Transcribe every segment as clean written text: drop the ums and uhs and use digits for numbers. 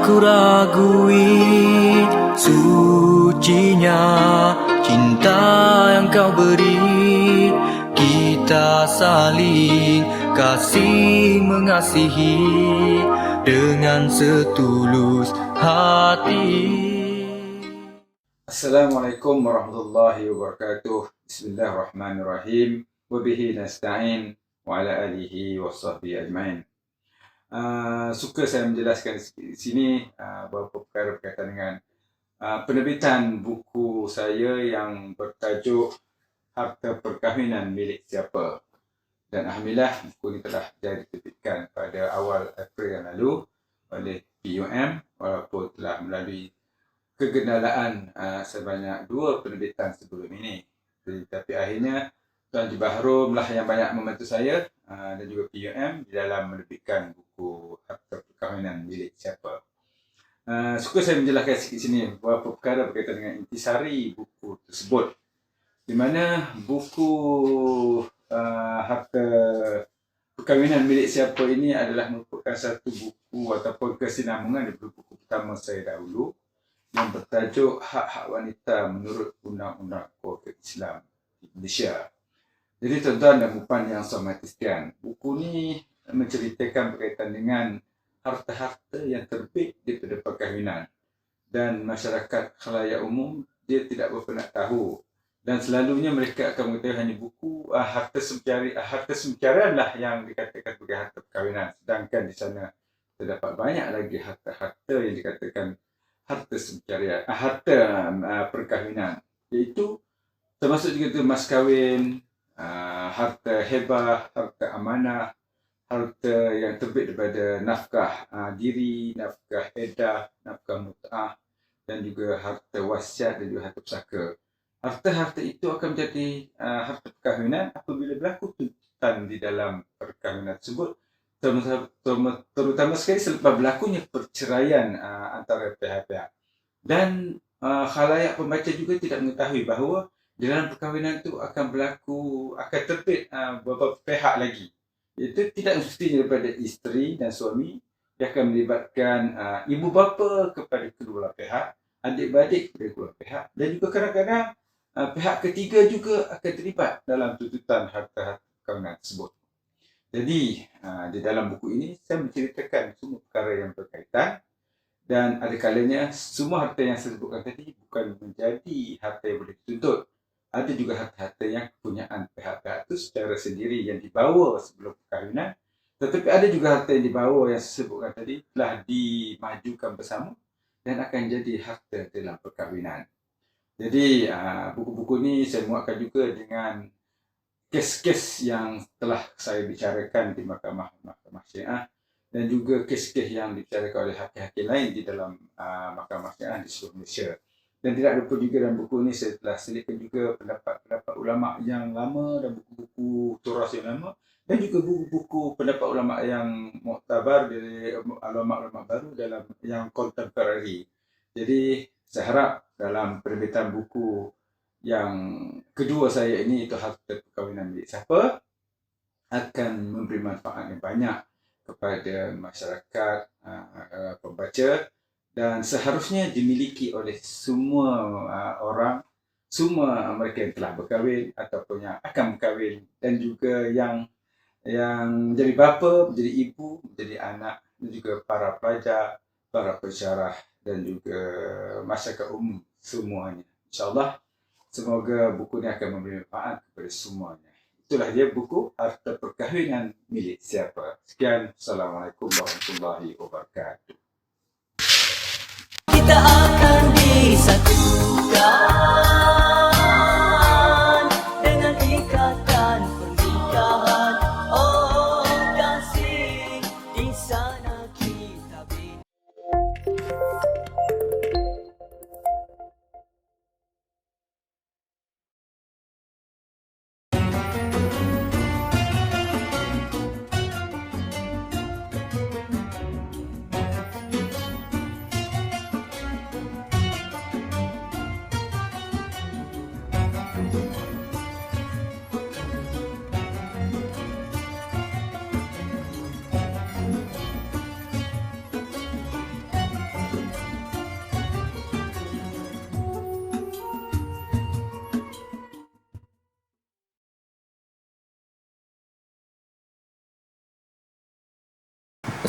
aku ragui sucinya cinta yang kau beri. Kita saling kasih mengasihi dengan setulus hati. Assalamualaikum warahmatullahi wabarakatuh. Bismillahirrahmanirrahim. Wabihi nasta'in wa ala alihi wa sahbihi ajma'in. Suka saya menjelaskan di sini beberapa perkara berkaitan dengan penerbitan buku saya yang bertajuk Harta Perkahwinan Milik Siapa. Dan alhamdulillah buku ini telah diterbitkan pada awal April yang lalu oleh PUM, walaupun telah melalui kegendalaan sebanyak 2 penerbitan sebelum ini. Tapi akhirnya Tuan Haji Bahrom lah yang banyak membantu saya dan juga PUM di dalam menerbitkan buku Harta Perkahwinan Milik Siapa. Suka saya menjelaskan sikit sini beberapa perkara berkaitan dengan intisari buku tersebut, di mana buku Harta Perkahwinan Milik Siapa ini adalah merupakan satu buku ataupun kesinambungan daripada buku pertama saya dahulu yang bertajuk Hak-Hak Wanita Menurut Undang-Undang Keluarga Islam Indonesia. Jadi tuan-tuan dan puan yang saya hormati sekalian, buku ini menceritakan berkaitan dengan harta-harta yang terbit daripada perkahwinan, dan masyarakat khalayak umum dia tidak berapa nak tahu, dan selalunya mereka akan mengetahui hanya buku harta semcarian lah yang dikatakan sebagai harta perkahwinan, sedangkan di sana terdapat banyak lagi harta-harta yang dikatakan harta semcarian, harta perkahwinan, iaitu termasuk juga mas kahwin, harta hebah, harta amanah, harta yang terbit daripada nafkah diri, nafkah edah, nafkah mut'ah, dan juga harta wasiat dan juga harta pusaka. Harta-harta itu akan menjadi harta perkahwinan apabila berlaku tuntutan di dalam perkahwinan tersebut, terutama sekali selepas berlakunya perceraian antara pihak-pihak. Dan khalayak pembaca juga tidak mengetahui bahawa di dalam perkahwinan itu akan terbit beberapa pihak lagi. Itu tidak mestinya daripada isteri dan suami, dia akan melibatkan ibu bapa kepada kedua pihak, adik-beradik kepada kedua pihak, dan juga kadang-kadang pihak ketiga juga akan terlibat dalam tuntutan harta-harta perkahwinan tersebut. Jadi di dalam buku ini saya menceritakan semua perkara yang berkaitan, dan ada kalanya semua harta yang saya sebutkan tadi bukan menjadi harta yang boleh dituntut. Ada juga harta-harta yang kepunyaan pihak-pihak itu secara sendiri yang dibawa sebelum perkahwinan, tetapi ada juga harta yang dibawa yang saya sebutkan tadi telah dimajukan bersama dan akan jadi harta dalam perkahwinan. Jadi buku-buku ini saya muatkan juga dengan kes-kes yang telah saya bicarakan di Mahkamah Syariah, dan juga kes-kes yang dibicarakan oleh hakim-hakim lain di dalam Mahkamah Syariah di seluruh Malaysia. Dan tidak lupa juga dalam buku ini saya telah selitkan juga pendapat-pendapat ulama yang lama dan buku-buku turas yang lama, dan juga buku-buku pendapat ulama yang muktabar dari ulama-ulama baru dalam yang contemporary. Jadi saya harap dalam penerbitan buku yang kedua saya ini, itu Harta Perkahwinan Milik Siapa, akan memberi manfaat yang banyak kepada masyarakat pembaca, dan seharusnya dimiliki oleh semua orang, semua mereka yang telah berkahwin ataupun yang akan berkahwin, dan juga yang menjadi bapa, menjadi ibu, menjadi anak, dan juga para pelajar, para pensyarah, dan juga masyarakat umum semuanya. InsyaAllah semoga buku ini akan memberi manfaat kepada semuanya. Itulah dia buku Harta Perkahwinan Milik Siapa. Sekian, Assalamualaikum warahmatullahi wabarakatuh. Kita akan disatukan dengan ikatan pernikahan. Oh kasih, di sana kita bina.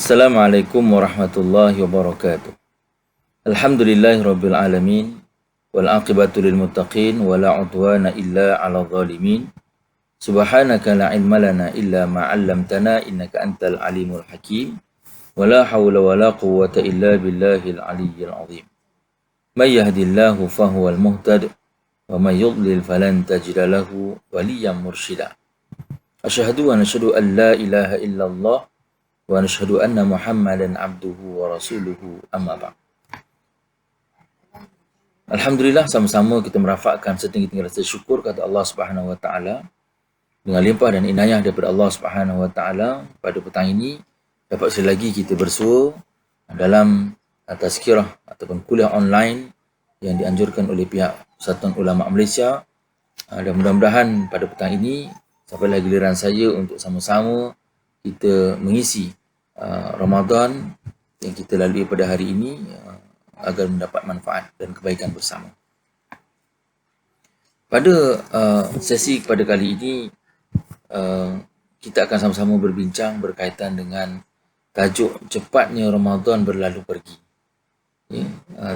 Assalamualaikum warahmatullahi wabarakatuh. Alhamdulillahirabbil alamin wal aqibatu lil muttaqin wala udwana illa 'alal zalimin. Subhanaka la ilma lana illa ma 'allamtana innaka antal alimul hakim. Wala haula wala quwwata illa billahil aliyyil azim. May yahdihillahu fahuwal muhtad wa may yudlil falan tajida lahu waliyyan mursyida. Asyhadu an la ilaha illallah wa nashhadu anna Muhammadan abduhu wa rasuluhu amma ba'd. Alhamdulillah, sama-sama kita merafakkan setinggi-tinggi rasa syukur kata Allah Subhanahu wa taala dengan limpah dan inayah daripada Allah Subhanahu wa taala. Pada petang ini dapat sekali lagi kita bersua dalam tazkirah ataupun kuliah online yang dianjurkan oleh pihak Persatuan Ulama Malaysia. Dan mudah-mudahan pada petang ini sampailah giliran saya untuk sama-sama kita mengisi Ramadan yang kita lalui pada hari ini agar mendapat manfaat dan kebaikan bersama. Pada sesi pada kali ini kita akan sama-sama berbincang berkaitan dengan tajuk cepatnya Ramadan berlalu pergi. Ya,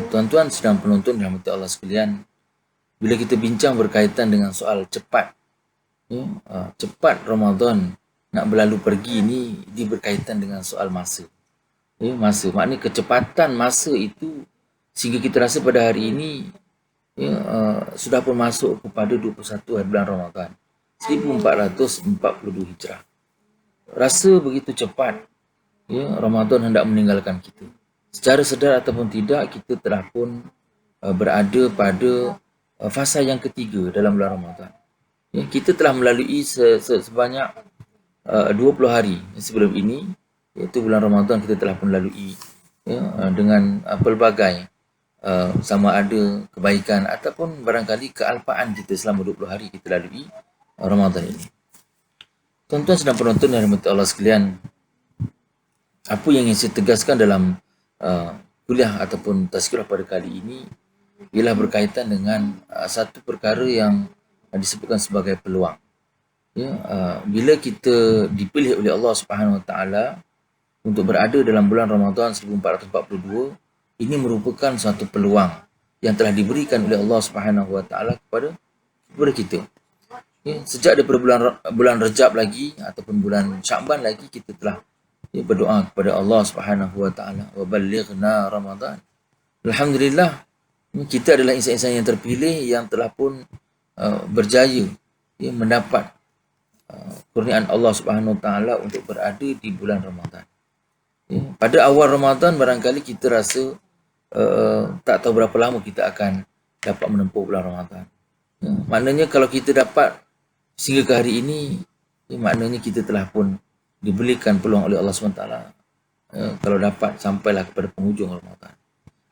tuan-tuan sedang penonton rahmat Allah sekalian, bila kita bincang berkaitan dengan soal cepat, ya, cepat Ramadan nak berlalu pergi ni dia berkaitan dengan soal masa. Ya, masa, maknanya kecepatan masa itu sehingga kita rasa pada hari ini ya, sudah pun masuk kepada 21 hari bulan Ramadan 1442 Hijrah. Rasa begitu cepat ya, Ramadan hendak meninggalkan kita. Secara sedar ataupun tidak, kita telah pun berada pada fasa yang ketiga dalam bulan Ramadan. Ya, kita telah melalui sebanyak 20 hari sebelum ini, iaitu bulan Ramadan kita telah pun lalui ya, dengan pelbagai sama ada kebaikan ataupun barangkali kealpaan kita selama 20 hari kita lalui Ramadan ini. Tuan-tuan sedang penonton yang dirahmati Allah sekalian, apa yang ingin saya tegaskan dalam kuliah ataupun tazkirah pada kali ini ialah berkaitan dengan satu perkara yang disebutkan sebagai peluang. Ya, bila kita dipilih oleh Allah Subhanahu Wa Taala untuk berada dalam bulan Ramadan 1442, ini merupakan suatu peluang yang telah diberikan oleh Allah Subhanahu Wa Taala kepada kita. Ya, sejak daripada bulan Rejab lagi ataupun bulan Syakban lagi, kita telah berdoa kepada Allah Subhanahu Wa Taala, wa ballighna Ramadan. Alhamdulillah, kita adalah insan-insan yang terpilih yang telah pun berjaya mendapat kurniaan Allah Subhanahu Wa Taala untuk berada di bulan Ramadan. Ya, pada awal Ramadan barangkali kita rasa tak tahu berapa lama kita akan dapat menempuh bulan Ramadan. Ya, maknanya kalau kita dapat sehingga ke hari ini, ya, maknanya kita telah pun diberikan peluang oleh Allah SWT kalau dapat sampailah kepada penghujung Ramadan.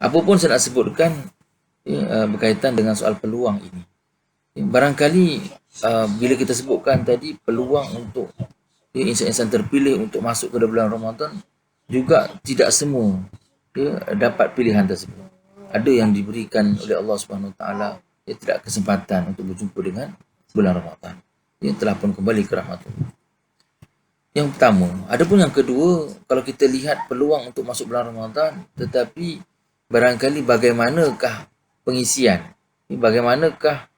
Apapun saya nak sebutkan ya, berkaitan dengan soal peluang ini. Ya, barangkali bila kita sebutkan tadi peluang untuk ya, insan-insan terpilih untuk masuk ke bulan Ramadan, juga tidak semua ya, dapat pilihan tersebut. Ada yang diberikan oleh Allah Subhanahu Wa Taala ya, tidak kesempatan untuk berjumpa dengan bulan Ramadan. Ya, telah pun kembali ke rahmatullah. Yang pertama. Adapun yang kedua, kalau kita lihat peluang untuk masuk bulan Ramadan, tetapi barangkali bagaimanakah pengisian? Bagaimanakah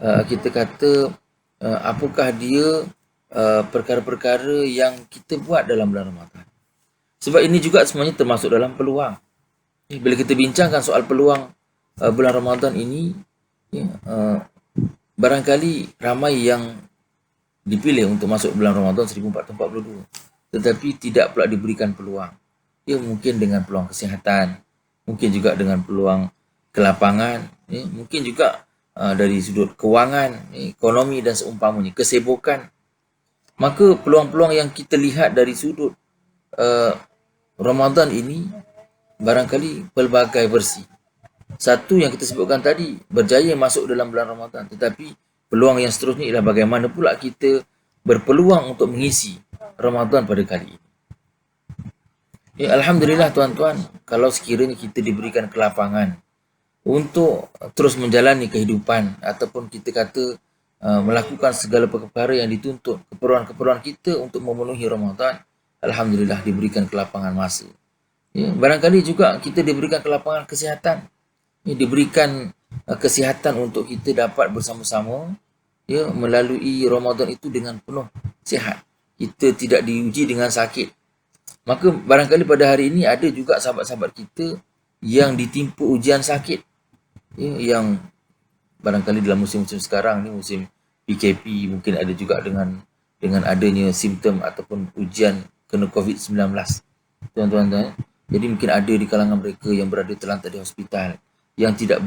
kita kata apakah dia perkara-perkara yang kita buat dalam bulan Ramadan? Sebab ini juga semuanya termasuk dalam peluang. Bila kita bincangkan soal peluang bulan Ramadan ini, ya, barangkali ramai yang dipilih untuk masuk bulan Ramadan 1442, tetapi tidak pula diberikan peluang. Ya, mungkin dengan peluang kesihatan, mungkin juga dengan peluang kelapangan, ya, mungkin juga dari sudut kewangan, ekonomi dan seumpamanya, kesibukan. Maka peluang-peluang yang kita lihat dari sudut Ramadan ini barangkali pelbagai versi. Satu yang kita sebutkan tadi, berjaya masuk dalam bulan Ramadan, tetapi peluang yang seterusnya ialah bagaimana pula kita berpeluang untuk mengisi Ramadan pada kali ini. Ya, Alhamdulillah tuan-tuan, kalau sekiranya kita diberikan kelapangan untuk terus menjalani kehidupan ataupun kita kata melakukan segala perkara yang dituntut, keperluan-keperluan kita untuk memenuhi Ramadan, alhamdulillah diberikan kelapangan masa. Ya, barangkali juga kita diberikan kelapangan kesihatan. Ya, diberikan kesihatan untuk kita dapat bersama-sama ya melalui Ramadan itu dengan penuh sihat. Kita tidak diuji dengan sakit. Maka barangkali pada hari ini ada juga sahabat-sahabat kita yang ditimpa ujian sakit. Ya, yang barangkali dalam musim-musim sekarang ni, musim PKP, mungkin ada juga dengan adanya simptom ataupun ujian kena COVID-19. Tuan-tuan, jadi mungkin ada di kalangan mereka yang berada terlantar di hospital yang tidak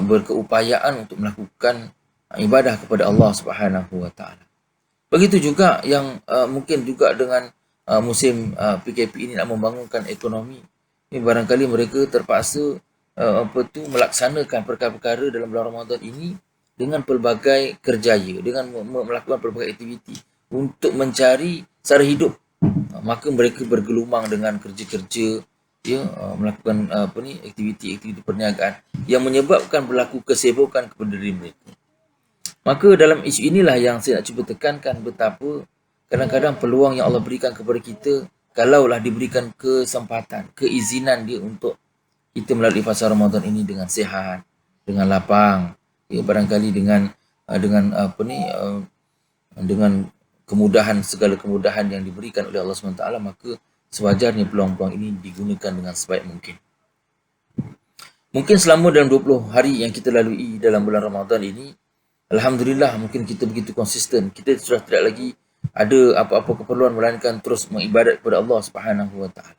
berkeupayaan untuk melakukan ibadah kepada Allah Subhanahu Wa Taala. Begitu juga yang mungkin juga dengan musim PKP ini nak membangunkan ekonomi. Ini barangkali mereka terpaksa melaksanakan perkara-perkara dalam bulan Ramadan ini dengan pelbagai kerjaya, dengan melakukan pelbagai aktiviti untuk mencari sara hidup. Maka mereka bergelumang dengan kerja-kerja, ya, melakukan aktiviti-aktiviti perniagaan yang menyebabkan berlaku kesibukan kepada diri mereka. Maka dalam isu inilah yang saya nak cuba tekankan betapa kadang-kadang peluang yang Allah berikan kepada kita, kalaulah diberikan kesempatan, keizinan dia untuk kita melalui fasa Ramadan ini dengan sihat, dengan lapang, ya, barangkali dengan kemudahan, segala kemudahan yang diberikan oleh Allah SWT, maka sewajarnya peluang-peluang ini digunakan dengan sebaik mungkin. Mungkin selama dalam 20 hari yang kita lalui dalam bulan Ramadan ini, alhamdulillah mungkin kita begitu konsisten. Kita sudah tidak lagi ada apa-apa keperluan melainkan terus mengibadat kepada Allah Subhanahu Wa Taala.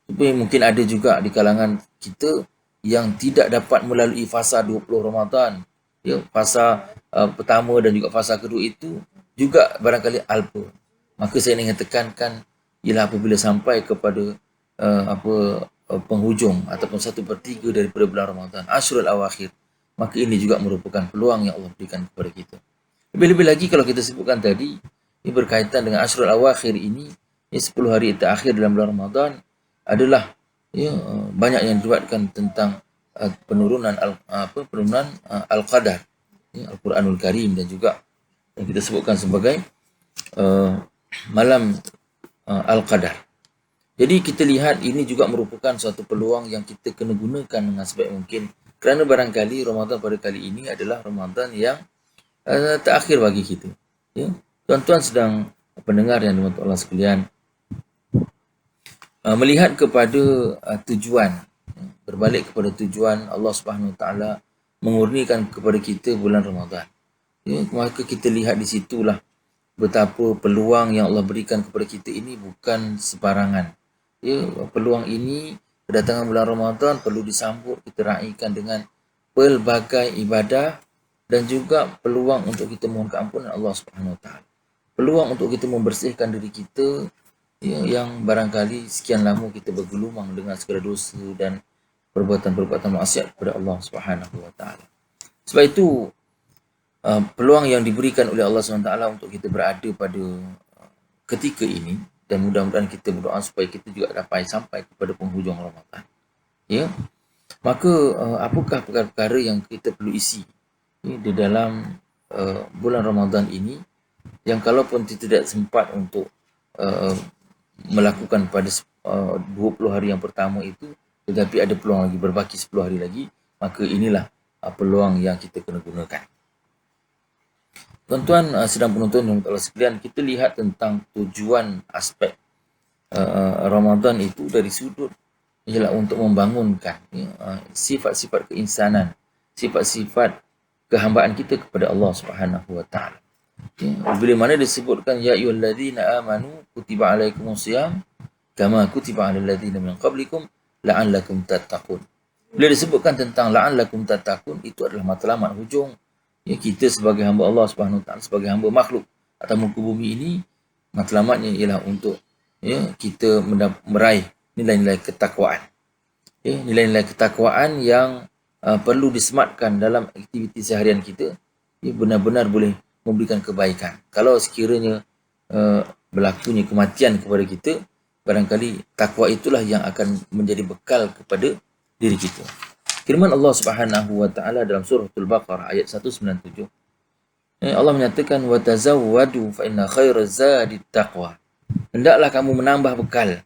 Tapi mungkin ada juga di kalangan kita yang tidak dapat melalui fasa 20 Ramadan. Ya, fasa pertama dan juga fasa kedua itu juga barangkali alpa. Maka saya ingin tekankan ialah apabila sampai kepada penghujung ataupun 1/3 daripada bulan Ramadan, Ashrul Awakhir, maka ini juga merupakan peluang yang Allah berikan kepada kita. Lebih-lebih lagi kalau kita sebutkan tadi, ini berkaitan dengan Ashrul Awakhir ini 10 hari terakhir dalam bulan Ramadan adalah ya, banyak yang diriwayatkan tentang penurunan Al-Qadar, ya, Al-Quranul Karim, dan juga yang kita sebutkan sebagai malam Al-Qadar. Jadi kita lihat ini juga merupakan suatu peluang yang kita kena gunakan dengan sebaik mungkin, kerana barangkali Ramadan pada kali ini adalah Ramadan yang terakhir bagi kita. Ya. Tuan-tuan sedang pendengar yang dirahmati Allah sekalian, melihat kepada tujuan, berbalik kepada tujuan Allah Subhanahu Wa Taala mengurnikan kepada kita bulan Ramadan. Ya, maka kita lihat di situlah betapa peluang yang Allah berikan kepada kita ini bukan sebarangan. Ya, peluang ini, kedatangan bulan Ramadan perlu disambut, kita raikan dengan pelbagai ibadah dan juga peluang untuk kita mohon keampunan Allah Subhanahu Wa Taala. Peluang untuk kita membersihkan diri kita, ya, yang barangkali sekian lama kita bergelumang dengan segala dosa dan perbuatan-perbuatan maksiat kepada Allah Subhanahu Wa Taala. Sebab itu peluang yang diberikan oleh Allah SWT untuk kita berada pada ketika ini, dan mudah-mudahan kita berdoa supaya kita juga dapat sampai kepada penghujung Ramadan. Ya, maka apakah perkara-perkara yang kita perlu isi di dalam bulan Ramadan ini, yang kalaupun kita tidak sempat untuk melakukan pada 20 hari yang pertama itu, tetapi ada peluang lagi, berbaki 10 hari lagi, maka inilah peluang yang kita kena gunakan. Tuan-tuan sedang penonton yang Allah sekalian, kita lihat tentang tujuan aspek Ramadan itu dari sudut ialah untuk membangunkan sifat-sifat keinsanan, sifat-sifat kehambaan kita kepada Allah Subhanahu Wa Taala. Bila mana disebutkan ya ayyuhallazina amanu kutiba alaikumusiyam kama kutiba alal ladzina min qablikum la'allakum tattaqun. Bila disebutkan tentang la'allakum tattaqun, itu adalah matlamat hujung, ya, kita sebagai hamba Allah Subhanahu Wa Taala, sebagai hamba makhluk atas muka bumi ini, matlamatnya ialah untuk, ya, kita meraih nilai-nilai ketakwaan. Ya, nilai-nilai ketakwaan yang perlu disematkan dalam aktiviti seharian kita, ya, benar-benar boleh memberikan kebaikan. Kalau sekiranya berlakunya kematian kepada kita, barangkali takwa itulah yang akan menjadi bekal kepada diri kita. Firman Allah Subhanahu Wa Taala dalam surah Al-Baqarah ayat 197. Allah menyatakan wa tazawwadu fa inna khairaz zadi taqwa. hendaklah kamu menambah bekal.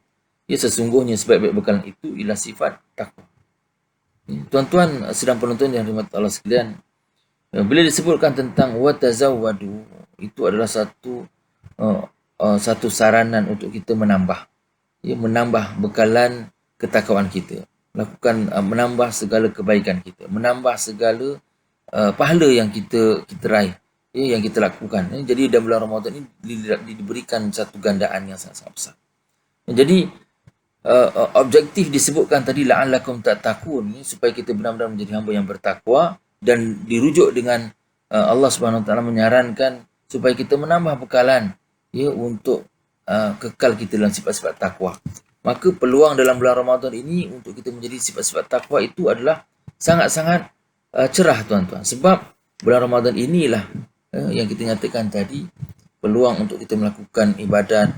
Ya, sesungguhnya sebaik-baik bekal itu ialah sifat takwa. Ya, tuan-tuan sedang penonton yang dirahmati Allah sekalian, bila disebutkan tentang watazawwadu, itu adalah satu saranan untuk kita menambah. Ya, menambah bekalan ketakwaan kita, menambah segala kebaikan kita, menambah segala pahala yang kita raih, ya, yang kita lakukan. Jadi dalam bulan Ramadan ini diberikan satu gandaan yang sangat-sangat besar. Jadi objektif disebutkan tadi la'allakum tattaqun, supaya kita benar-benar menjadi hamba yang bertakwa, dan dirujuk dengan Allah Subhanahu Wa Taala menyarankan supaya kita menambah bekalan, ya, untuk kekal kita dalam sifat-sifat takwa. Maka peluang dalam bulan Ramadan ini untuk kita menjadi sifat-sifat takwa itu adalah sangat-sangat cerah, tuan-tuan. Sebab bulan Ramadan inilah yang kita nyatakan tadi, peluang untuk kita melakukan ibadat,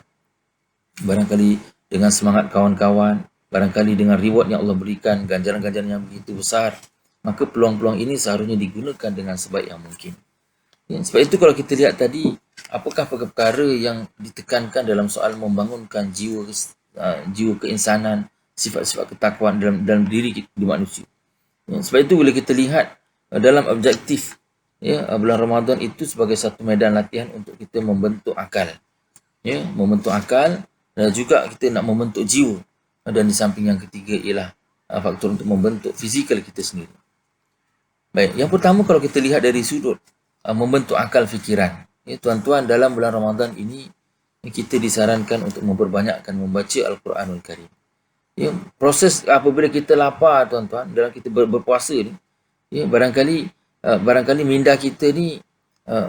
barangkali dengan semangat kawan-kawan, barangkali dengan reward yang Allah berikan, ganjaran-ganjaran yang begitu besar, maka peluang-peluang ini seharusnya digunakan dengan sebaik yang mungkin. Ya, sebab itu kalau kita lihat tadi, apakah perkara yang ditekankan dalam soal membangunkan jiwa keinsanan, sifat-sifat ketakwaan dalam diri kita, di manusia. Ya, sebab itu bila kita lihat dalam objektif, ya, bulan Ramadan itu sebagai satu medan latihan untuk kita membentuk akal. Ya, membentuk akal, dan juga kita nak membentuk jiwa. Dan di samping yang ketiga ialah faktor untuk membentuk fizikal kita sendiri. Baik, yang pertama kalau kita lihat dari sudut membentuk akal fikiran. Ya, tuan-tuan, dalam bulan Ramadan ini kita disarankan untuk memperbanyakkan membaca Al-Quranul Karim. Ya, proses apabila kita lapar, tuan-tuan, dalam kita berpuasa ni, ya, barangkali minda kita ni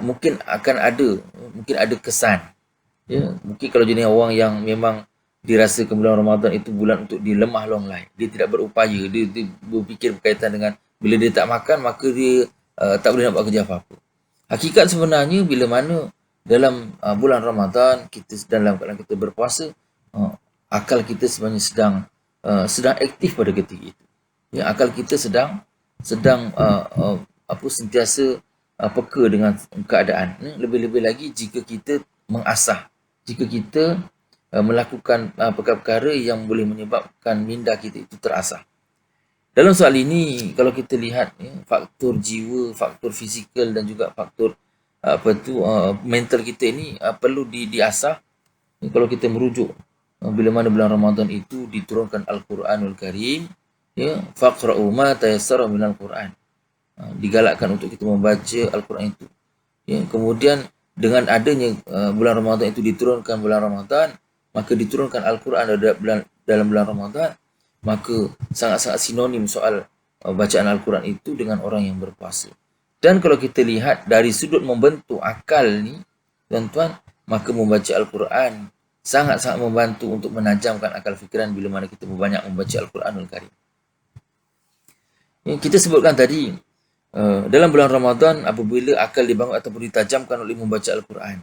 mungkin ada kesan. Ya, mungkin kalau jenis orang yang memang dirasa bulan Ramadan itu bulan untuk dia lemah longlai, dia tidak berupaya, dia berfikir berkaitan dengan bila dia tak makan maka dia tak boleh nak buat kerja apa-apa. Hakikat sebenarnya bila mana dalam bulan Ramadan kita dalam keadaan kita berpuasa, akal kita sebenarnya sedang aktif pada ketika itu. Ya, akal kita sedang sentiasa peka dengan keadaan. Lebih-lebih lagi jika kita mengasah, jika kita melakukan perkara-perkara yang boleh menyebabkan minda kita itu terasah. Dalam soal ini, kalau kita lihat, ya, faktor jiwa, faktor fizikal dan juga faktor mental kita ini perlu diasah. Ya, kalau kita merujuk bila mana bulan Ramadan itu diturunkan Al-Quranul Karim, ya, faqra'u ma tayassara minal Quran. Digalakkan untuk kita membaca Al-Quran itu. Ya, kemudian dengan adanya bulan Ramadan itu diturunkan bulan Ramadan, maka diturunkan Al-Quran dalam bulan Ramadan, maka sangat-sangat sinonim soal bacaan Al-Quran itu dengan orang yang berpuasa. Dan kalau kita lihat dari sudut membentuk akal ni, tuan-tuan, maka membaca Al-Quran sangat-sangat membantu untuk menajamkan akal fikiran bila mana kita berbanyak membaca Al-Quranul Karim. Ya, kita sebutkan tadi, dalam bulan Ramadan apabila akal dibangun ataupun ditajamkan oleh membaca Al-Quran,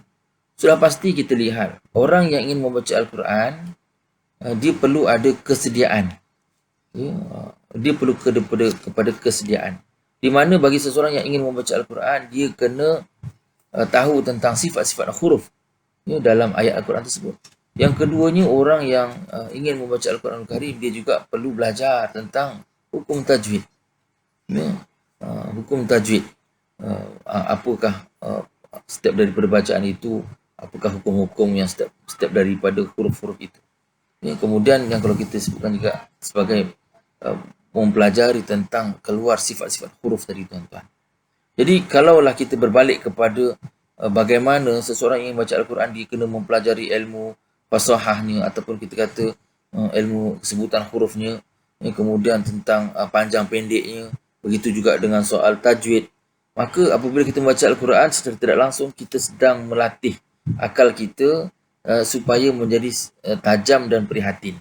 sudah pasti kita lihat orang yang ingin membaca Al-Quran, dia perlu ada kesediaan. Ya, dia perlu kepada kesediaan. Di mana bagi seseorang yang ingin membaca Al-Quran, dia kena tahu tentang sifat-sifat huruf, ya, dalam ayat Al-Quran tersebut. Yang keduanya, orang yang ingin membaca Al-Quran Al-Karim, dia juga perlu belajar tentang hukum tajwid. Ya, hukum tajwid, apakah setiap daripada bacaan itu, apakah hukum-hukum yang setiap daripada huruf-huruf itu. Ya, kemudian yang kalau kita sebutkan juga sebagai mempelajari tentang keluar sifat-sifat huruf tadi, tuan-tuan. Jadi kalaulah kita berbalik kepada bagaimana seseorang yang baca Al-Quran, dia kena mempelajari ilmu fasahahnya ataupun kita kata ilmu sebutan hurufnya, ya, kemudian tentang panjang pendeknya, begitu juga dengan soal tajwid. Maka apabila kita membaca Al-Quran, secara tidak langsung kita sedang melatih akal kita supaya menjadi tajam dan prihatin.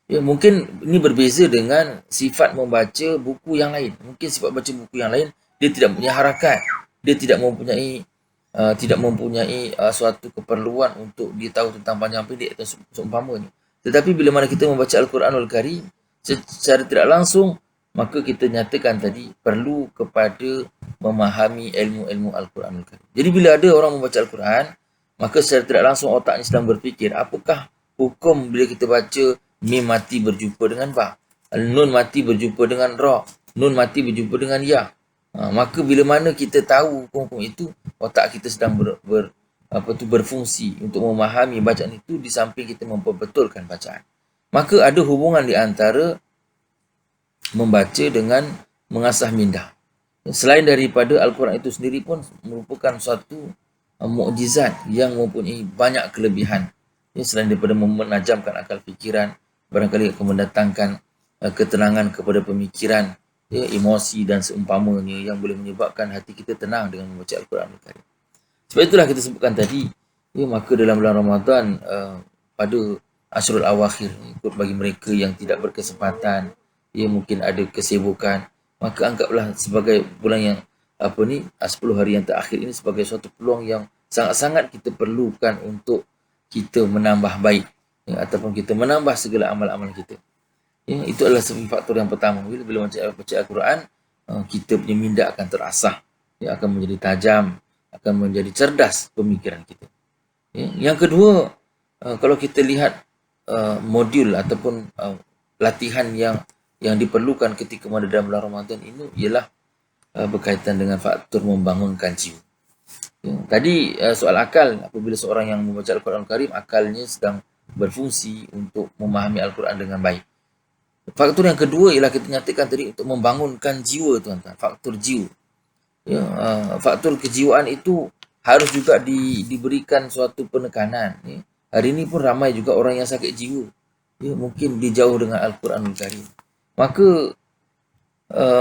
Ya, mungkin ini berbeza dengan sifat membaca buku yang lain. Mungkin sifat baca buku yang lain, dia tidak mempunyai harakat, dia tidak mempunyai suatu keperluan untuk dia tahu tentang panjang pendek atau seumpamanya. Tetapi bila mana kita membaca Al-Quranul Karim secara tidak langsung, maka kita nyatakan tadi perlu kepada memahami ilmu-ilmu Al-Quranul Karim. Jadi bila ada orang membaca Al-Quran, maka secara tidak langsung otak ni sedang berfikir, apakah hukum bila kita baca mim mati berjumpa dengan ba, nun mati berjumpa dengan ra, nun mati berjumpa dengan ya. Maka bila mana kita tahu hukum-hukum itu, otak kita sedang berfungsi untuk memahami bacaan itu di samping kita memperbetulkan bacaan. Maka ada hubungan di antara membaca dengan mengasah minda. Selain daripada Al-Quran itu sendiri pun merupakan suatu mukjizat yang mempunyai banyak kelebihan. Selain daripada menajamkan akal fikiran, barangkali akan mendatangkan ketenangan kepada pemikiran, emosi dan seumpamanya yang boleh menyebabkan hati kita tenang dengan membaca Al-Quran Al-Karim. Sebab itulah kita sebutkan tadi, maka dalam bulan Ramadan pada Ashrul Awakhir, ikut bagi mereka yang tidak berkesempatan, mungkin ada kesibukan, maka anggaplah sebagai bulan yang 10 hari yang terakhir ini sebagai suatu peluang yang sangat-sangat kita perlukan untuk kita menambah baik, ataupun kita menambah segala amal-amal kita. Itu adalah sebagai faktor yang pertama. Bila baca Al-Quran, kita punya minda akan terasah, akan menjadi tajam, akan menjadi cerdas pemikiran kita. Yang kedua, kalau kita lihat modul ataupun latihan yang diperlukan ketika mana dalam bulan Ramadan ini ialah berkaitan dengan faktor membangunkan jiwa. Tadi soal akal, apabila seorang yang membaca Al-Quran Al-Karim, akalnya sedang berfungsi untuk memahami Al-Quran dengan baik. Faktor yang kedua ialah kita nyatakan tadi untuk membangunkan jiwa, tuan-tuan. Faktor jiwa. Faktor kejiwaan itu harus juga diberikan suatu penekanan. Hari ini pun ramai juga orang yang sakit jiwa. Mungkin dia jauh dengan Al-Quran Al-Karim. Maka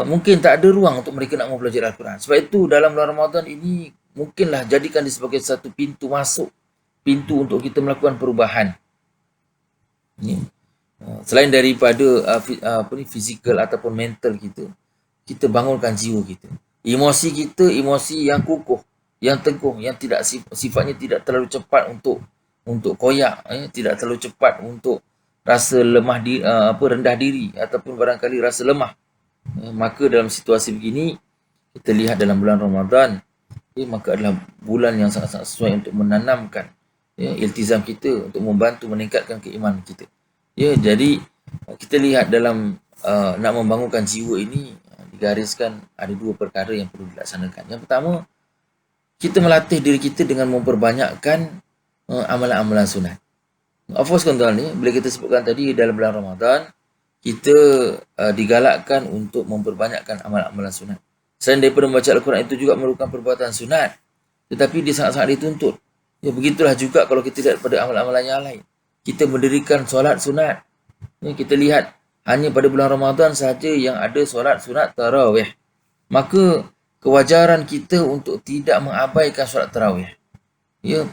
mungkin tak ada ruang untuk mereka nak mempelajari Al-Quran. Sebab itu dalam bulan Ramadan ini mungkinlah jadikan dia sebagai satu pintu masuk, pintu untuk kita melakukan perubahan. Selain daripada fizikal ataupun mental kita bangunkan jiwa kita. Emosi kita, emosi yang kukuh, yang teguh, yang tidak sifatnya tidak terlalu cepat untuk koyak, tidak terlalu cepat untuk rasa lemah rendah diri ataupun barangkali rasa lemah. Maka dalam situasi begini, kita lihat dalam bulan Ramadan, maka adalah bulan yang sangat-sangat sesuai untuk menanamkan iltizam kita, untuk membantu meningkatkan keimanan kita. Jadi kita lihat dalam nak membangunkan jiwa ini, digariskan ada dua perkara yang perlu dilaksanakan. Yang pertama, kita melatih diri kita dengan memperbanyakkan amalan-amalan sunat. Of course, tuan-tuan, bila kita sebutkan tadi dalam bulan Ramadan, kita digalakkan untuk memperbanyakkan amalan-amalan sunat. Selain daripada membaca Al-Quran itu juga merupakan perbuatan sunat, tetapi dia sangat-sangat dituntut. Begitulah juga kalau kita lihat pada amalan-amalan yang lain. Kita mendirikan solat sunat. Kita lihat hanya pada bulan Ramadan sahaja yang ada solat sunat tarawih. Maka kewajaran kita untuk tidak mengabaikan solat tarawih.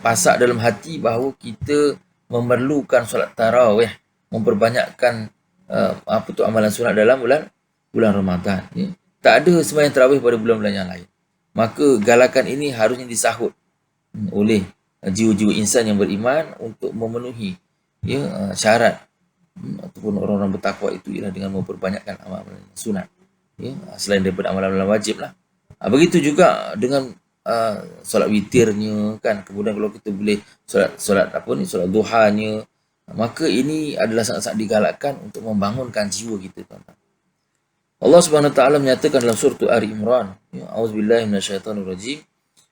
Pasak dalam hati bahawa kita memerlukan solat tarawih, memperbanyakkan amalan sunat dalam bulan Ramadan. Tak ada sembahyang tarawih pada bulan-bulan yang lain. Maka galakan ini harusnya disahut oleh jiwa-jiwa insan yang beriman untuk memenuhi syarat ataupun orang-orang bertakwa itu ialah dengan memperbanyakkan amalan sunat. Selain daripada amalan-amalan wajib lah. Begitu juga dengan solat witirnya kan. Kemudian kalau kita boleh solat duhanya, maka ini adalah sangat-sangat digalakkan untuk membangunkan jiwa kita, tuan-tuan. Allah Subhanahu wa taala menyatakan dalam surah Ali Imran, A'udzubillahi minasyaitonirrajim,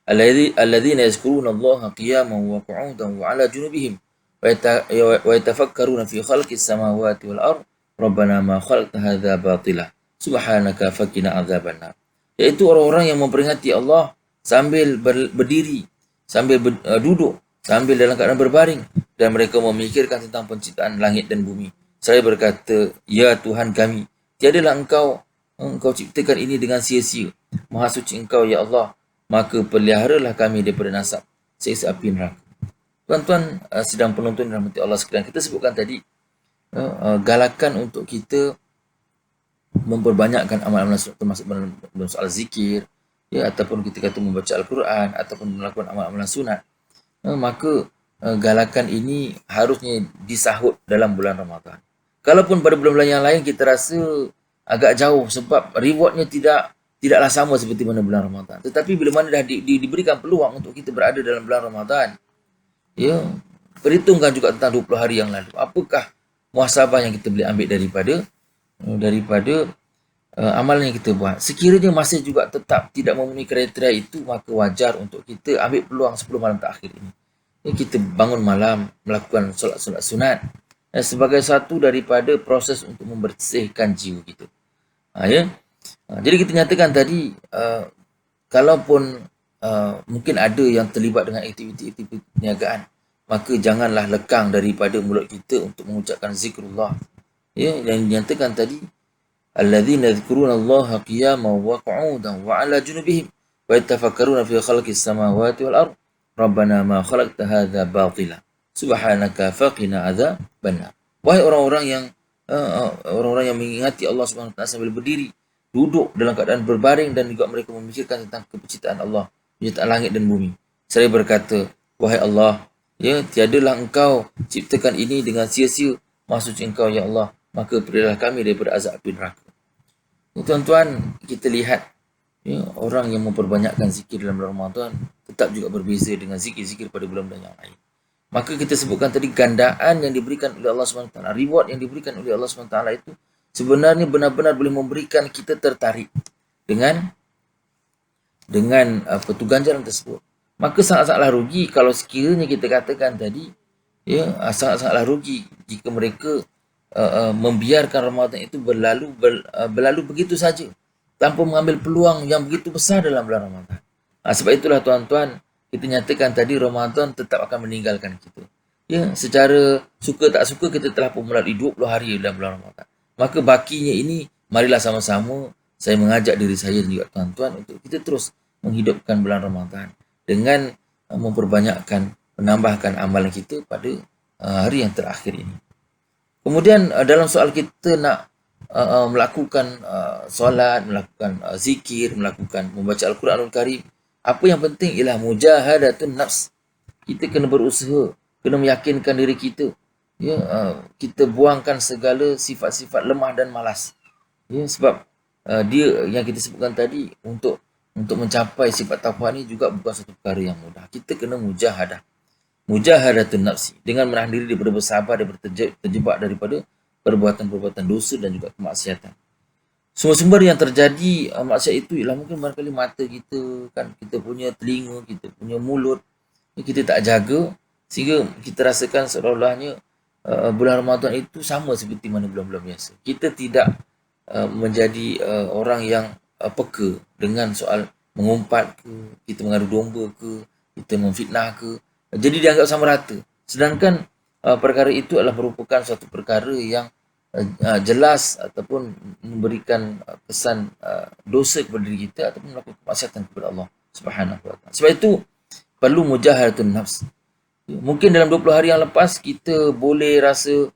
alladzina yazkuruna Allaha qiyaman wa qu'udan wa 'ala junubihim wa yatafakkaruna fi khalqis samawati wal ard rabbana ma khalaqta hadza batila subhanaka faqina adzabannar. Iaitu orang-orang yang memperingati Allah sambil berdiri, sambil duduk, sambil dalam keadaan berbaring, dan mereka memikirkan tentang penciptaan langit dan bumi. Saya berkata, ya Tuhan kami, tiadalah engkau ciptakan ini dengan sia-sia. Maha suci engkau ya Allah, maka peliharalah kami daripada nasab siksa api neraka. Tuan-tuan sidang penonton rahmati Allah sekalian, kita sebutkan tadi galakan untuk kita memperbanyakkan amal-amal sunat, termasuk dalam soal zikir, ataupun kita kata membaca Al-Quran ataupun melakukan amal-amal sunat. Maka galakan ini harusnya disahut dalam bulan Ramadan. Kalaupun pada bulan-bulan yang lain kita rasa agak jauh sebab rewardnya tidaklah sama seperti mana bulan Ramadan. Tetapi bila mana dah diberikan peluang untuk kita berada dalam bulan Ramadan, Ya, perhitungkan juga tentang 20 hari yang lalu. Apakah muhasabah yang kita boleh ambil daripada amalan yang kita buat. Sekiranya masih juga tetap tidak memenuhi kriteria itu, maka wajar untuk kita ambil peluang 10 malam terakhir ini. Ya, kita bangun malam, melakukan solat-solat sunat sebagai satu daripada proses untuk membersihkan jiwa kita. Ya. Jadi kita nyatakan tadi, kalaupun mungkin ada yang terlibat dengan aktiviti-aktiviti perniagaan, maka janganlah lekang daripada mulut kita untuk mengucapkan zikrullah. Ya, yang dinyatakan tadi, alladzina yadhkuruna Allaha qiyaman wa qu'udan wa 'ala junubihim wa yatafakkaruna fi khalqis samawati wal ard rabbana ma khalaqta hadza batila subhanaka faqina adzabannar. Wahai orang-orang yang mengingati Allah Subhanahu wa taala sambil berdiri, duduk dalam keadaan berbaring, dan juga mereka memikirkan tentang penciptaan Allah, penciptaan langit dan bumi. Seraya berkata, wahai Allah, ya, tiadalah engkau ciptakan ini dengan sia-sia, maha suci engkau ya Allah, maka berilah kami daripada azab api neraka. Tuan-tuan, kita lihat, ya, orang yang memperbanyakkan zikir dalam bulan Ramadan tetap juga berbeza dengan zikir-zikir pada bulan-bulan yang lain. Maka kita sebutkan tadi, gandaan yang diberikan oleh Allah SWT, reward yang diberikan oleh Allah SWT itu sebenarnya benar-benar boleh memberikan kita tertarik dengan ganjaran tersebut. Maka sangat-sangatlah rugi kalau sekiranya kita katakan tadi, ya, sangat-sangatlah rugi jika mereka membiarkan Ramadan itu berlalu begitu saja tanpa mengambil peluang yang begitu besar dalam bulan Ramadan. Sebab itulah tuan-tuan, kita nyatakan tadi Ramadan tetap akan meninggalkan kita. Ya, secara suka tak suka kita telah pun melalui 20 hari dalam bulan Ramadan. Maka bakinya ini, marilah sama-sama saya mengajak diri saya dan juga tuan-tuan untuk kita terus menghidupkan bulan Ramadan dengan memperbanyakkan, menambahkan amalan kita pada hari yang terakhir ini. Kemudian dalam soal kita nak melakukan solat, melakukan zikir, membaca Al-Quranul Karim, apa yang penting ialah mujahadatun nafs. Kita kena berusaha, kena meyakinkan diri kita, ya, kita buangkan segala sifat-sifat lemah dan malas. Ya, sebab dia yang kita sebutkan tadi, untuk mencapai sifat taqwa ni juga bukan satu perkara yang mudah. Kita kena mujahadatun nafsi, dengan menahan diri daripada bersabar, daripada terjebak daripada perbuatan-perbuatan dosa dan juga kemaksiatan. Sumber-sumber yang terjadi maksiat itu ialah mungkin barangkali mata kita, kan, kita punya telinga, kita punya mulut, kita tak jaga, sehingga kita rasakan seolah-olahnya bulan Ramadan itu sama seperti mana bulan-bulan biasa. Kita tidak menjadi orang yang peka dengan soal mengumpat ke, kita mengadu domba ke, kita memfitnah ke. Jadi dianggap sama rata. Sedangkan perkara itu adalah merupakan suatu perkara yang jelas ataupun memberikan kesan dosa kepada diri kita ataupun melakukan kemaksiatan kepada Allah Subhanahu wa taala. Sebab itu perlu mujahadatun nafs. Mungkin dalam 20 hari yang lepas kita boleh rasa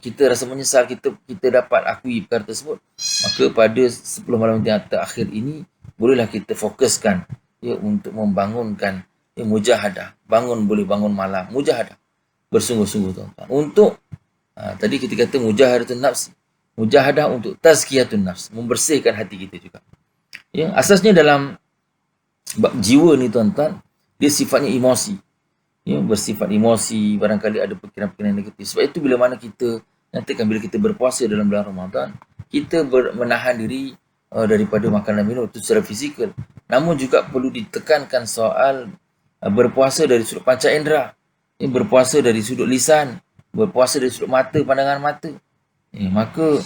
kita rasa menyesal, kita dapat akui perkara tersebut. Maka pada 10 malam yang terakhir ini bolehlah kita fokuskan, ya, untuk membangunkan, ya, mujahadah. Boleh bangun malam, mujahadah. Bersungguh-sungguh tuan-tuan. Untuk tadi kita kata mujahadatun nafs, mujahadah untuk tazkiyatun nafs, membersihkan hati kita juga. Ya, asasnya dalam bab jiwa ni tuan-tuan, dia sifatnya emosi. Ya, bersifat emosi, barangkali ada fikiran-fikiran negatif. Sebab itu bila mana kita nyatakan, bila kita berpuasa dalam bulan Ramadan, kita menahan diri daripada makanan minum itu secara fizikal. Namun juga perlu ditekankan soal berpuasa dari sudut panca indera, ya, berpuasa dari sudut lisan, berpuasa dari sudut mata, pandangan mata. Ya, maka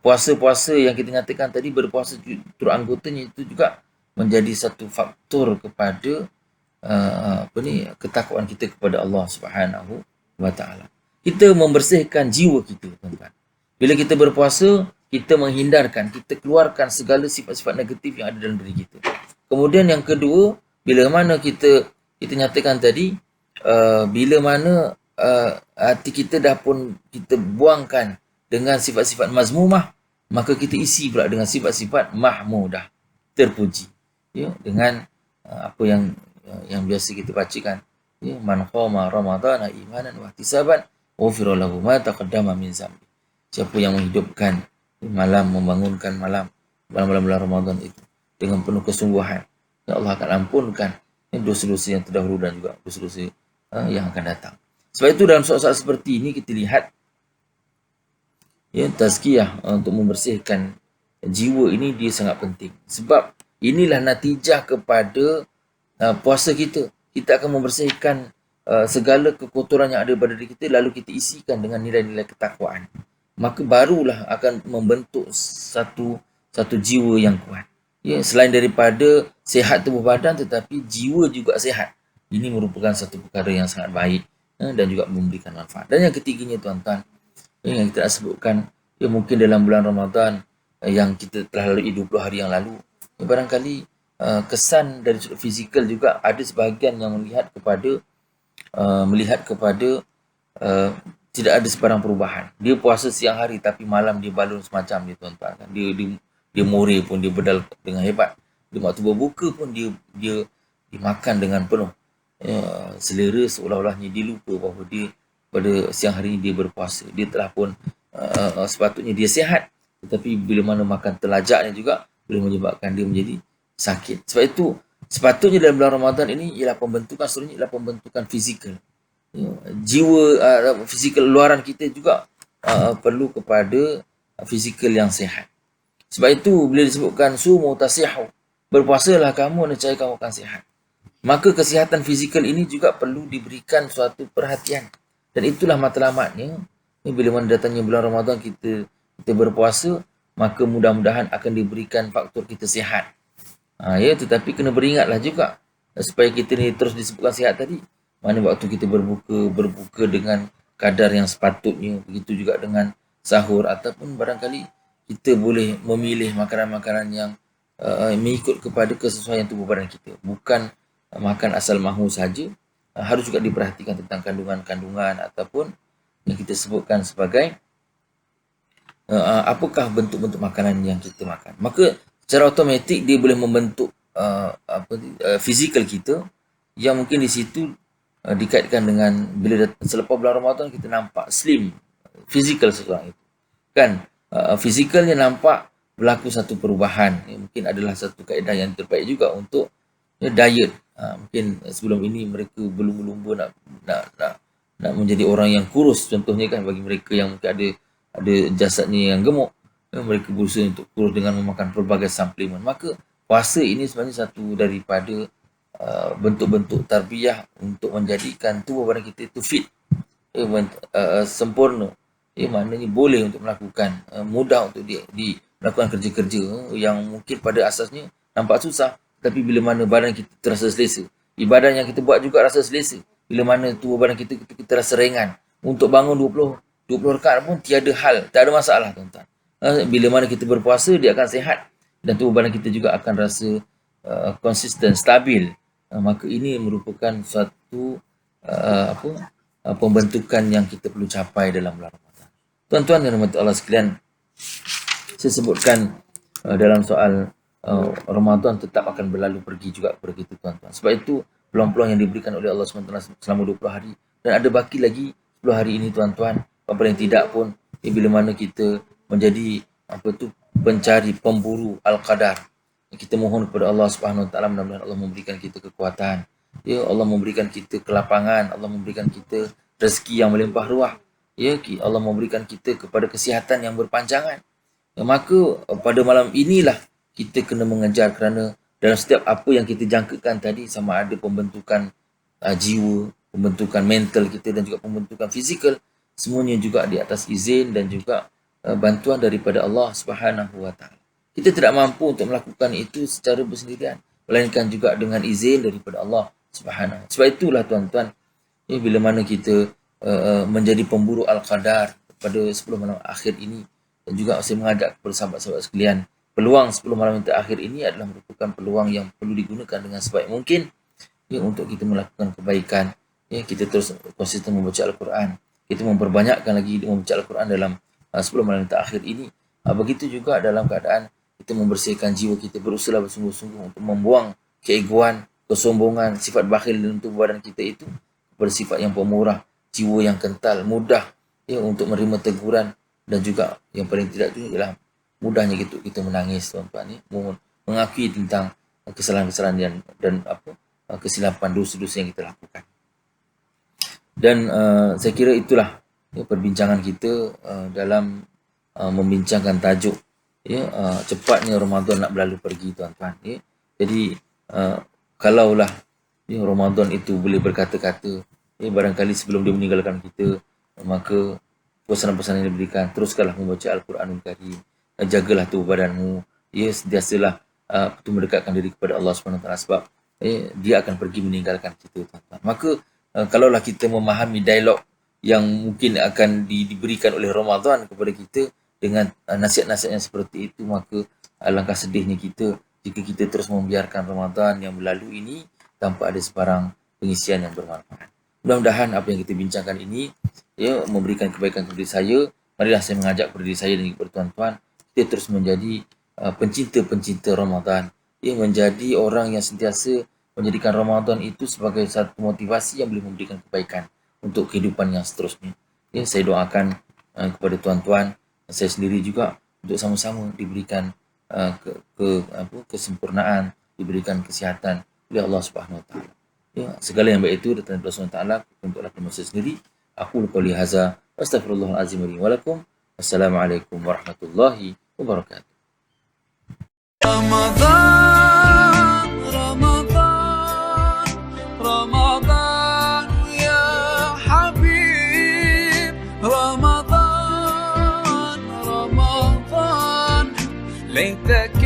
puasa-puasa yang kita nyatakan tadi, berpuasa turut anggotanya, itu juga menjadi satu faktor kepada ketakwaan kita kepada Allah Subhanahu wa taala. Kita membersihkan jiwa kita, tuan-tuan. Bila kita berpuasa, kita menghindarkan, kita keluarkan segala sifat-sifat negatif yang ada dalam diri kita. Kemudian yang kedua, bila mana kita nyatakan tadi, bila mana hati kita dah pun kita buangkan dengan sifat-sifat mazmumah, maka kita isi pula dengan sifat-sifat mahmudah, terpuji. Ya, dengan apa yang biasa kita bacakan, ya, man qama ramadhana imanan wa ihtisaban ghufira lahu ma taqaddama min zambi. Siapa yang menghidupkan malam, membangunkan malam-malam bulan Ramadan itu dengan penuh kesungguhan, ya Allah akan ampunkan dosa-dosa yang terdahulu dan juga dosa-dosa yang akan datang. Sebab itu dalam soal-soal seperti ini kita lihat tazkiyah untuk membersihkan jiwa ini dia sangat penting. Sebab inilah natijah kepada puasa kita. Kita akan membersihkan segala kekotoran yang ada pada diri kita, lalu kita isikan dengan nilai-nilai ketakwaan. Maka barulah akan membentuk satu jiwa yang kuat. Selain daripada sihat tubuh badan, tetapi jiwa juga sihat. Ini merupakan satu perkara yang sangat baik dan juga memberikan manfaat. Dan yang ketiganya tuan-tuan, yang kita sebutkan, mungkin dalam bulan Ramadan yang kita telah lalui 20 hari yang lalu, barangkali kesan dari sudut fizikal juga ada sebahagian yang melihat kepada tidak ada sebarang perubahan. Dia puasa siang hari tapi malam dia balun semacam dia tuan-tuan. Dia more pun dia bedal dengan hebat. Dia waktu berbuka pun dia dimakan dengan penuh selera, seolah-olahnya dia lupa bahawa dia pada siang hari ini dia berpuasa. Dia telah pun sepatutnya dia sihat, tetapi bila mana makan telajak ni juga boleh menyebabkan dia menjadi sakit. Sebab itu sepatutnya dalam bulan Ramadan ini ialah pembentukan, seluruhnya ialah pembentukan fizikal. Jiwa fizikal luaran kita juga perlu kepada fizikal yang sihat. Sebab itu bila disebutkan sumu tasihu, berpuasalah kamu nescaya kamu akan sihat. Maka kesihatan fizikal ini juga perlu diberikan suatu perhatian. Dan itulah matlamatnya. Bila mana datangnya bulan Ramadan kita berpuasa, maka mudah-mudahan akan diberikan faktor kita sihat. Tetapi kena beringatlah juga supaya kita ni terus disebutkan sihat tadi. Mana waktu kita berbuka dengan kadar yang sepatutnya, begitu juga dengan sahur, ataupun barangkali kita boleh memilih makanan-makanan yang mengikut kepada kesesuaian tubuh badan kita. Bukan makan asal mahu saja. Harus juga diperhatikan tentang kandungan-kandungan ataupun yang kita sebutkan sebagai apakah bentuk-bentuk makanan yang kita makan. Maka secara automatik dia boleh membentuk fizikal kita, yang mungkin di situ dikaitkan dengan bila selepas bulan Ramadan kita nampak slim fizikal seseorang itu. Kan fizikalnya nampak berlaku satu perubahan. Mungkin adalah satu kaedah yang terbaik juga untuk diet. Mungkin sebelum ini mereka berlumba-lumba nak menjadi orang yang kurus, contohnya kan, bagi mereka yang mungkin ada jasadnya yang gemuk, mereka berusaha untuk kurus dengan memakan pelbagai suplemen. Maka puasa ini sebenarnya satu daripada bentuk-bentuk tarbiyah untuk menjadikan tubuh badan kita itu fit, sempurna. Maknanya boleh untuk melakukan, mudah untuk melakukan kerja-kerja yang mungkin pada asasnya nampak susah, tapi bila mana badan kita terasa selesa, ibadah yang kita buat juga rasa selesa. Bila mana tubuh badan kita rasa ringan, untuk bangun 20 rakaat pun tiada hal, tak ada masalah tuan-tuan. Bila mana kita berpuasa, dia akan sihat dan tubuh badan kita juga akan rasa konsisten, stabil. Maka ini merupakan suatu pembentukan yang kita perlu capai dalam bulan Ramadan. Tuan-tuan dan rahmat Allah sekalian, saya sebutkan dalam soal Ramadan tetap akan berlalu pergi juga kepada kita tuan-tuan. Sebab itu peluang-peluang yang diberikan oleh Allah SWT selama 20 hari, dan ada baki lagi 10 hari ini tuan-tuan. Paling tidak pun bila mana kita menjadi pencari, pemburu al-qadar, kita mohon kepada Allah SWT, mudah-mudahan Allah memberikan kita kekuatan, Allah memberikan kita kelapangan, Allah memberikan kita rezeki yang melimpah ruah, Allah memberikan kita kepada kesihatan yang berpanjangan. Maka pada malam inilah kita kena mengejar, kerana dalam setiap apa yang kita jangkakan tadi, sama ada pembentukan jiwa, pembentukan mental kita dan juga pembentukan fizikal, semuanya juga di atas izin dan juga bantuan daripada Allah Subhanahu Wa Taala. Kita tidak mampu untuk melakukan itu secara bersendirian, melainkan juga dengan izin daripada Allah Subhanahu. Sebab itulah tuan-tuan, bila mana kita menjadi pemburu al-qadar pada 10 malam akhir ini, dan juga saya mengajak kepada sahabat-sahabat sekalian, peluang 10 malam yang terakhir ini adalah merupakan peluang yang perlu digunakan dengan sebaik mungkin untuk kita melakukan kebaikan. Kita terus konsisten membaca Al-Quran, kita memperbanyakkan lagi membaca Al-Quran dalam 10 malam yang terakhir ini. Begitu juga dalam keadaan kita membersihkan jiwa kita, berusaha bersungguh-sungguh untuk membuang keegoan, kesombongan, sifat bakhil dalam tubuh badan kita itu kepada sifat yang pemurah, jiwa yang kental, mudah untuk menerima teguran, dan juga yang paling tidak itu ialah mudahnya kita menangis tuan-tuan, mengakui tentang kesalahan-kesalahan dan kesilapan dosa-dosa yang kita lakukan. Dan saya kira itulah perbincangan kita dalam membincangkan tajuk cepatnya Ramadan nak berlalu pergi, tuan-tuan. Jadi kalaulah Ramadan itu boleh berkata-kata, barangkali sebelum dia meninggalkan kita, maka pesanan-pesanan yang diberikan, teruskanlah membaca Al-Quranul Karim, jagalah tubuh badanmu, sentiasalah mendekatkan diri kepada Allah SWT, sebab dia akan pergi meninggalkan kita, tuan-tuan. Maka kalaulah kita memahami dialog yang mungkin akan diberikan oleh Ramadan kepada kita dengan nasihat-nasihat yang seperti itu, maka alangkah sedihnya kita jika kita terus membiarkan Ramadan yang berlalu ini tanpa ada sebarang pengisian yang bermanfaat. Mudah-mudahan apa yang kita bincangkan ini memberikan kebaikan kepada saya. Marilah saya mengajak kepada diri saya dan kepada tuan-tuan, kita terus menjadi pencinta-pencinta Ramadan, menjadi orang yang sentiasa menjadikan Ramadan itu sebagai satu motivasi yang boleh memberikan kebaikan untuk kehidupan yang seterusnya. Saya doakan kepada tuan-tuan, saya sendiri juga, untuk sama-sama diberikan kesempurnaan, diberikan kesihatan oleh Allah Subhanahu Wa Taala. Segala yang baik itu datang dari Allah Subhanahu Wa Taala untuklah saya sendiri. Aku qouli hadza astaghfirullahalazim li wa lakum. Wassalamualaikum warahmatullahi wabarakatuh. رمضان رمضان رمضان يا حبيب رمضان رمضان ليتك